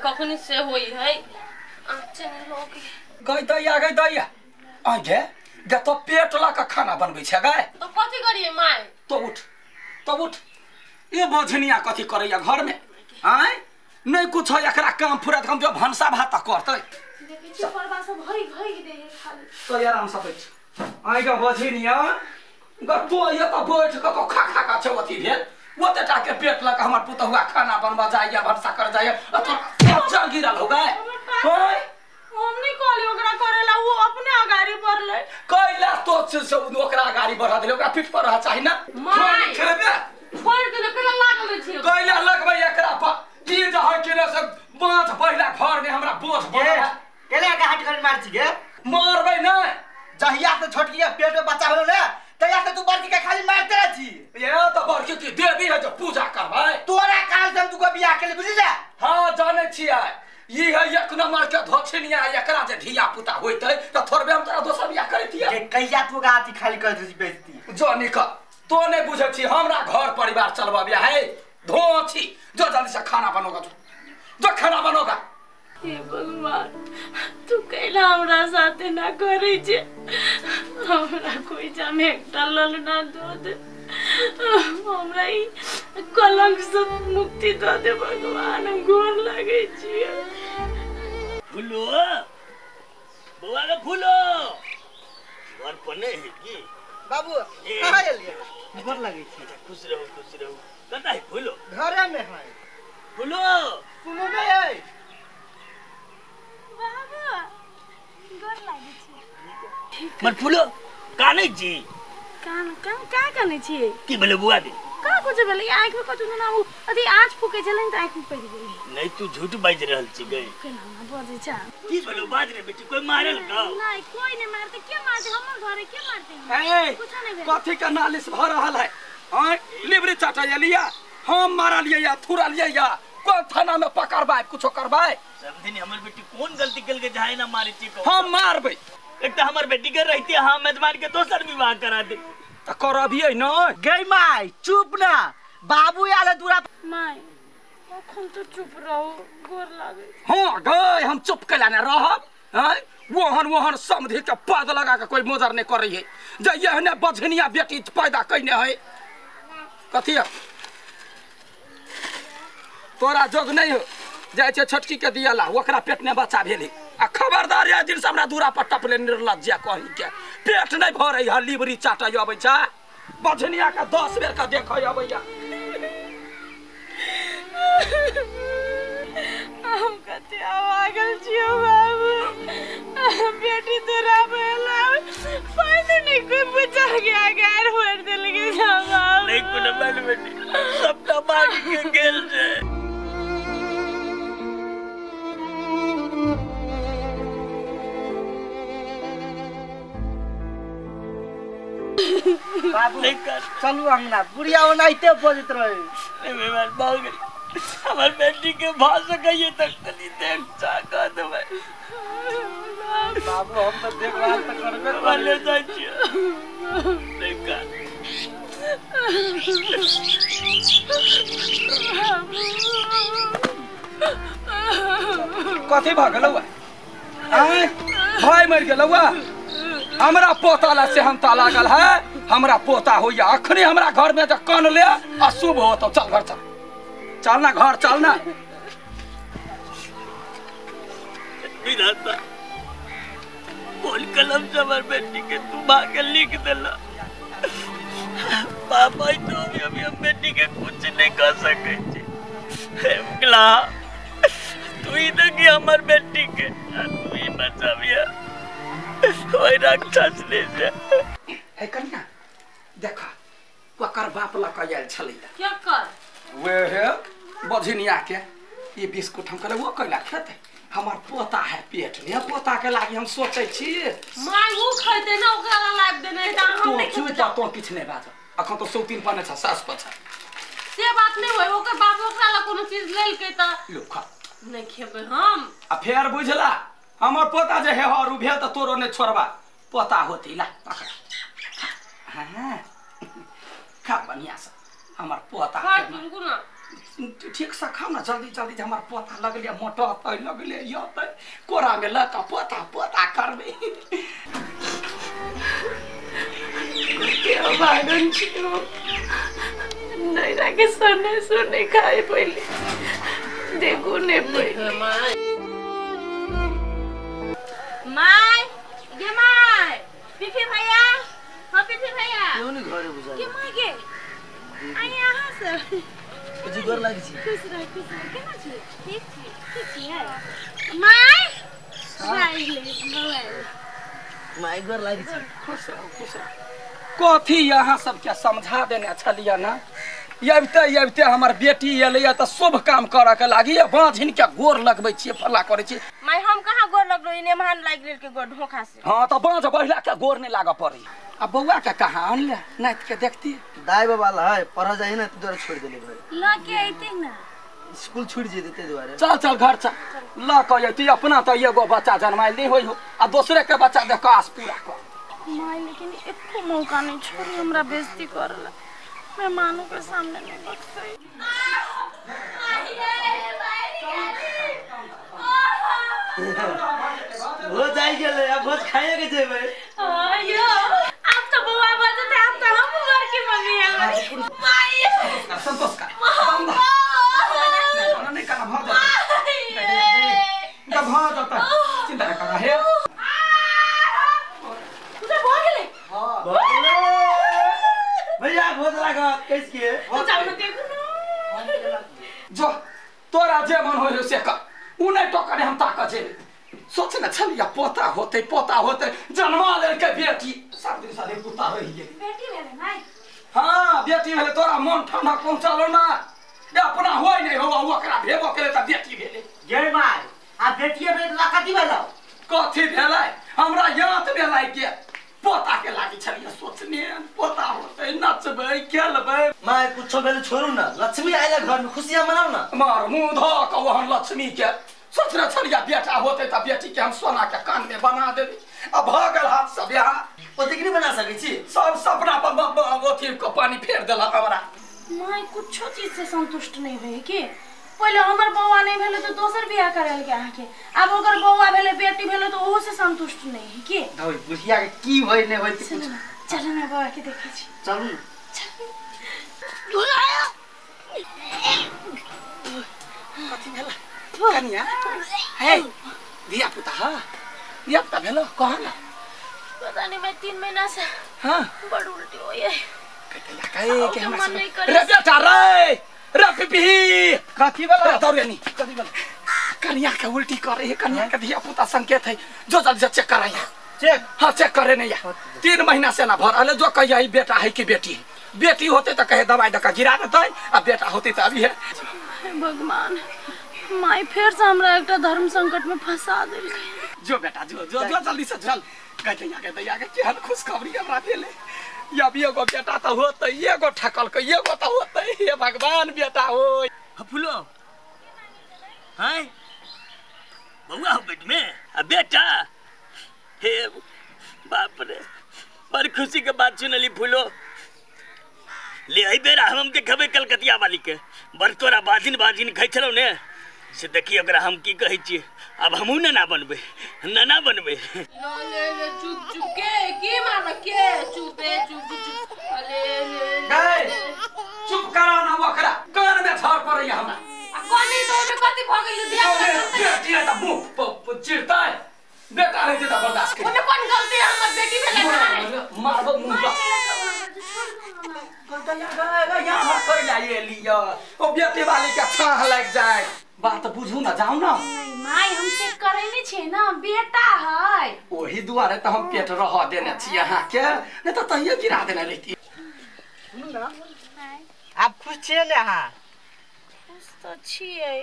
कखनी से होई है आचे लोग गई दैया आ गे गे तो पेट ला के खाना बनबै छै गे तो कथि करिए माय तो उठ ये बझनिया कथि करैया घर में आय नहीं कुछ एकरा काम फुरत हम जो भंसा भात करतै देखै छी परबा सब भई दे खाली तो आराम से बैठ आय गे बझनिया गतो ये तो बैठ के तो खा का छै अथि भेल ओते टा के पेट ला के हमर पुतहुआ खाना बनबा जाइया भंसा कर जाइया तो चल गिरल हो गए ओए हम नहीं कहली ओकरा करेला वो अपने अगाड़ी बढ़ले कैला तो से ओकरा गाड़ी बढ़ा देले ओकरा पीठ पर रह चाहि ना माय खेबे छोड़ के केला लागले छी कैला लगबै एकरा पर ई जे है कि से बांध पहिला घर में हमरा बोझ बढ़ा केला के हाथ कर मार छी गे मारबै ना जहिया से छोटकिया पेट में बच्चा होलो ना तहिया से तू बड़की के खाली मारते रह छी ये तो बड़की की देवी है जो पूजा करबै तोरा काल से हम तू को बियाह के लिए बुझिला हां जाने छियै ई है एक नंबर के धोछनिया एकरा जे धिया पुता होइतै त थोड़बे हम तोरा दोसर बियाह करतिया के कहिया तू गाती खाली कर दी बेइज्जती जानी का तो नहीं बुझै छी हमरा घर परिवार चलबाबिया है धोछी जो जल्दी से खाना बनोगा जो खाना बनोगा हे भगवान तू कैला हमरा साथे ना करै छे हमरा कोई जाने एकटा ललना दो दे हमरा ई कलंक से मुक्ति दो दे भगवान गोर लागे छी फूलो बुआ के फूलो घर पने है की बाबू कहां एलिए गोर लागे छी खुश रहो कता है फूलो घरे में है फूलो सुनो बे बाबा गोर लागे छी मर फूलो काने जी कान का कने छी की बोले बुआ दे का कुछ भेलै आंख में कतु ना अथी आंच फूके छलै त आंख में पड़ि गेलै नहीं तू झूठ बाज रहल छी गई केना ना बजे छ की बोले बाज रे बेटी कोई मारल का नहीं कोई नहीं मारते के मारते हमर घरे के मारते ए कुछ नहीं भेल कथि का नालिश भ रहल है आ लिबरी चाटा लिया हम मारा लिया या थुरा लिया या कोन थाना में पकड़बाय कुछो करबाय सब दिन हमर बेटी कौन गलती कल के जाए ना मारे छी को हम मारबै एक तो हमर बेटी के रहती हां मेजबान के दोसर विवाह करा दे त करबिए न गई माई चुप ना बाबू आले दूरा माय अखन तो चुप रहो गोर लागे हां गए हम चुप कैला न रहब हैं वहन समझी के पद लगा के कोई मोजर नहीं कर रही है जे यहने बझनिया बेटी पैदा कइने है कथि तोरा जोग नहीं हो जाय छे छोटकी के दियाला ओकरा पेट में बच्चा भेली आ खबरदार या दिन से हमरा दूरा पर टपले निर्लज्जा कहि के पेट नहीं भरै है लिबरी चाटा आबै छ बझनिया के 10 बेर का देखै आबैया हम कते आवागल छियो बाबू बेटी तोरा भेला फायदा नहीं कोई बचा गया गार होर देल के जा बाबू नहीं कोन बाल बेटी सबटा भाग के गेल रे बाबू नहीं कर चलू अंगना बुढ़िया ओनाइते बोलत रहे नहीं मेहमान भाग गई हमर बेटी के भाग गई तक तनी देख चाका दे भाई बाबू हम तो देखभाल तो करबे वाले जाय छी नहीं कर कथि भ गेलौ आय भाई मर गेलौ हमरा पोता ला सेहनता लागल है हमरा पोता होइया अखनी हमरा घर में त कन ले अशुभ हो तो चल घर चल ना घर चल ना विधाता बोल कलम से हमर बेटी के तू भाग लिख देला पापा ही तो अभी हम बेटी के कुछ नहीं कर सके छी मुगला तू ही दगी हमर बेटी के तू ही बचाविया ओए राक्षस ले जा हे कन्या देखा पकर बाप ला कयल छलैया क्या कर वे हे बझनिया के ये बिस्कुट हम कहले वो कैला खेते हमार पोता है पेट में पोता के लागी हम सोचै छी माय वो खैते ना ओकरा ला लाग देने त हम तो नहीं चुपा तो किछ नहीं बात अखन तो 3 पाने छ सास पछा से बात नहीं होय ओकर बाप ओकरा ला कोनो चीज लेल के त लोखा नहीं खेबे हम आ फेर बुझला हमर पोता जे हे हरु भेल त तोरो ने छोड़बा पोता होती ला पकड़ हां खा बढ़िया से हमर पोता खा तुमको ना ठीक से खाओ ना जल्दी जल्दी हमार पोता लगले मोटा तय लगले यतै कोरा में लका पोता पोता करबे के भागन छियो नहीं राके सोने सोने खाए पहले देखो ने पहले माय गे माय पीपी भैया हां पीपी भैया क्यों नहीं घरे बुझा के माय गे आ यहां से जी घर लागी छी खुश रह केना छी ठीक छी माय मोबाइल माय घर लागी छी खुश रह कथी यहाँ सब क्या समझा देने छलिया ना यबते हमर बेटी एलैया त शुभ काम करऽ के लागी बाँझिन के गोर लगबै छियै फल्ला करै छी माय हम कहाँ गोर लगलो इने महान लाग लेल के गोर धोखा से हां त बाँझ बहिला के गोर नहीं लाग पड़ी अब बौआ के कहाँ अनले नाइत के देखती दाई बाबा ला है पढ़ा जाई ना तोरा छोड़ देले भाई लके आइते ना स्कूल छूट जेते ते दुआरे चल चल घर चल ल कह तू अपना त एगो बच्चा जन्माइल नहीं होई हो आ दूसरे के बच्चा देख आस पूरा कर माय लेकिन एको मौका नहीं छोड़ी हमरा बेइज्जती करला मेहमानों के सामने नहीं बकसई हो जाई गेले अब भोज खाए के जेबे आयो अब तो बुआ बजते अब तो हम घर की मम्मी है माय संतोष का नहीं करना भाग जाता भाग जाता चिंता न करा है तुझे भाग ले हां भैया भोज लागा कैस के जाओ ना देखो ना जो तोरा जे मन हो से कर उ नहीं टोकरे हम ताक जे सोच न छलिया पोता होते जन्मा ले के बेटी सब दिन साले कुत्ता रही है बेटी भेले माय हां बेटी भेले तोरा मन ठंडा पहुंचालो ना ये अपना होई नहीं हो ओकरा भेबो करे त बेटी भेले जय माय आ बेटिए भेले ला कथि भेलो कथी भेलै हमरा याद भेलै के पोता के लागी छलिया सोचने पोता होते नचबै खेलबै माय कुछो भेले छोड़ू ना लक्ष्मी आइले घर में खुशियां मनाओ ना मार मुंह धो के वहन लक्ष्मी के सोचना छलिया बेटा होते त बेटी के हम सोना के कान में बना देबी अब भगल हाथ से बियाह ओते नहीं बना सकै छी सब सपना पर अथी को पानी फेर देला हमरा माय कुछो चीज से संतुष्ट नहीं भई के पहले हमर बौआ नहीं भेले तो दोसर बियाह करल के आके अब अगर बौआ भेले बेटी भेले तो ओहो से संतुष्ट नहीं है के दई बुढ़िया के की होय ने होय चल ना बौआ के देखे छी चलू कथी भेला कन्या हे दिया पुता भेलो कह ना पता नहीं मैं 3 महीना से हां बड़ उल्टी होई है कहे के मन नहीं करे रे बेटा रे पिपी कथी भेला दौड़नी कथी भेला कन्या के उल्टी करे है कन्या के दिया पुता संकेत है जो जल्दी से चेक कराया चेक हां चेक करे नहीं 3 महीना से ना भर अले जो कहिया ई बेटा है कि बेटी होते तो कहे दवाई दका गिरा देते अब बेटा होती तो अभी है भगवान माय फिर से हमरा एकटा धर्म संकट में फंसा देल जो बेटा जो जल्दी से चल कहते के केहन खुशखबरी हमरा देले या भी एगो बेटा तो होते एगो ठकल के एगो तो होते हे भगवान बेटा हो फूलो हाय बउआ हो पेट में अब बेटा हे बाप रे बड़ी खुशी के बात सुनली फूलो ले आई बेरा हम देखबे कलकतिया वाली के बर तोरा बाजिन खै छलौ ने से देखी ओकरा हम की कहै छी अब हमहू ना बनबे ना बनबे ले चुप के की मार के चुप अले चुप करा ना ओकरा कान में झाड़ पड़ै हमरा कोनी तो में कथि भ गेल बेटी है त मुंह चिरता है बेटा रहे त बर्दाश्त कर ओने कोन गलती हमर बेटी भेले मारबो मुंह पर यहाँ कैला ये लिया ओ बेटी वाली के छाह लग जाए बात बुझू ना जाओ ना माय हम चेक करैने छियै ना बेटा है ओही दुआरे त हम पेट रह देने छी यहाँ के नहीं तो तहिए गिरा देने रहती सुनू ना आप खुश छियै ने हां खुश तो छियै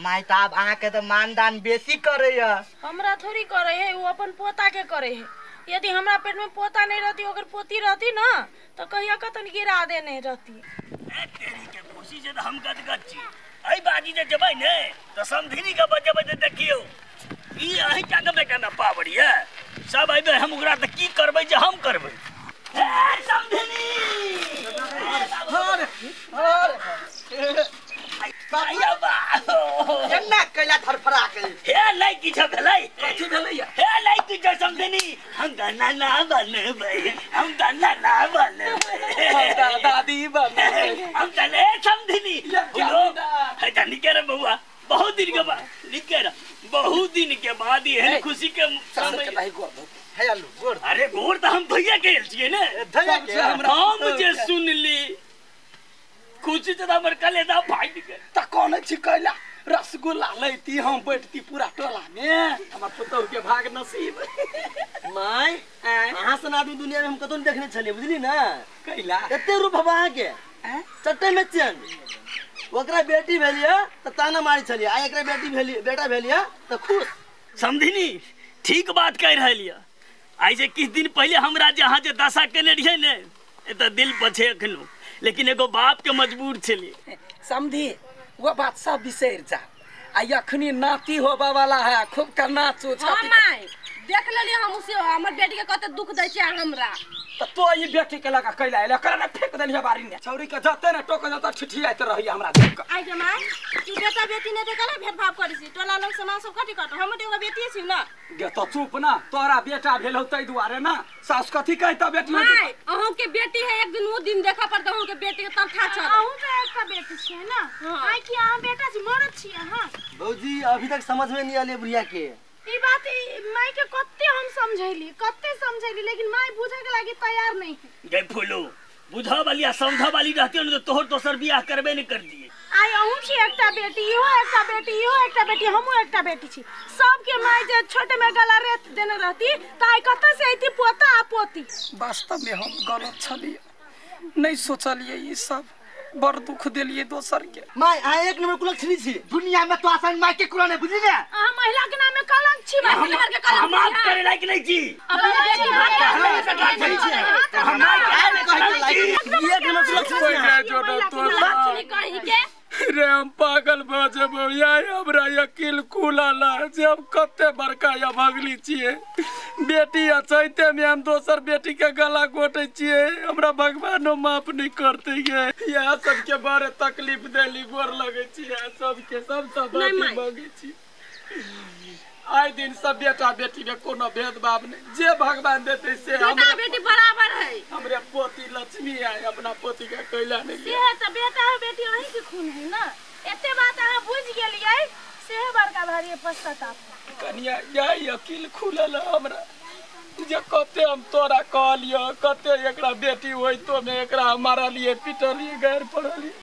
माय त अब अहाँ के त मानदान बेसी करैया हमरा थोड़ी करे है वो अपन पोता के करे है यदि हमरा पेट में पोता नहीं रहती अगर पोती रहती ना तो कहिया कतन गिरा देने रहती तेरी के खुशी से हम गदगद छी आई बाजी जे जबै ने तो समधिनी के बजबै त देखियो ई अहि जाके बेटा ना पावड़ी है सब आइबे हम ओकरा त की करबै जे हम करबै ए समधिनी अरे नहीं किछ भेलै कथी भेलैया हे नहीं किछ समझनी हम दाना ना बनबै हम दाना ना बनबै दादी बने हम तले समझनी बोलो है जानी के रे बउआ बहुत दिन के बाद निकर बहुत दिन के बाद ये खुशी के समय नहीं गोद है आलू गोड़ अरे गोड़ तो हम भैया के छिए ने धैया के हम जे सुनली खुशी से हमर कलेजा फाट गए त कोन छी कैला रसगुल्ला लैती हम बैठती पूरा टोला में हमर पुतौ के भाग नसीब माय अहाँ से आदमी दुनिया में हम कतौ देखने छलिए बुझली ना कैला एते रूप भवा के चट्टे में चेंज ओकरा बेटी भेलिए त ताना मारी छलिए आ एकरा बेटी भेलिए बेटा भेलिए त खुश समझनी ठीक बात कह रहलिए आई जे किछ दिन पहले हमरा जहाँ जे दशा केने रहिए ने त दिल पछे अखनो लेकिन एगो बाप के मजबूर छलिए समझी वो बात सब बिसर जा आ अखनी नाती होबा वाला है खूब का नाचो छाती माय देख लेली हम उसे हमर बेटी के कते दुख दै छै हमरा त तो ई बेटी के लगा कैला एला करे ना फेंक देलिए बारी ने छौरी के जते ना टोक जते ठिठियाइत रही हमरा देख के आई गे माय तू बेटा बेटी ने देखला भेदभाव करै छी टोला लोग समाज सब कथि कट हम एगो बेटी छी ना गे तो चुप ना तोरा बेटा भेलौ तै दुआरे ना सास कथि कहता बेटी माय अहूं के बेटी है एक दिन वो दिन देखा पर अहूं के बेटी के तब था चल अहूं तो एकटा बेटी छी ना आई कि अहाँ बेटा छी मरद छी अहाँ बौजी अभी तक समझ में नहीं आले बुढ़िया के ई बात माय के कत्ते हम समझैली लेकिन माय बुझे के लागि तैयार नहीं है गए फूलो बुझा वाली आ समझा वाली रहती न तो तोहर दोसर बियाह करबे नहीं कर दिए आई अहूं छी एकटा बेटी इहो एकटा बेटी हमहू एकटा बेटी छी सबके माय जे छोटे में गला रेत देने रहती त आई कत्ते से आइती पोता आ पोती वास्तव में हम गलत छलिए नहीं सोचलिए ई सब बड़ दुख देलिए दोसर के माय आ एक नंबर कुलक्षणी छी दुनिया में तो आसान माय के कुल नहीं बुझली ना आ महिला के नाम में कलंक छी महिला के कलंक हम बात करे लायक नहीं छी एक नंबर कुलक्षणी रे हम पागल भ जेबो यार हमरा अकिल खुलाला जब कते बड़का या भगली छिए बेटी अचैते में हम दोसर बेटी के गला घोटे छिए हमरा भगवानो माफ नहीं करते ये यह सब के बारे तकलीफ देली गोर लगे छिए सब के सब बात मांगे छी आइ दिन सब बेटा बेटी में कोनो भेदभाव नहीं जे भगवान देते से बेटा बेटी बराबर है हमरे पोती लक्ष्मी है अपना पोती के कैला नहीं से त बेटा बेटी वही के खून है ना एते बात अहाँ बुझ गेलियै से बड़का भारी पश्चाताप कनिया यही अकिल खुलल हमरा जे कते हम तोरा कहलियो कते एकरा बेटी होई तो में एकरा मारलिए पिटलिए गैर पड़लिए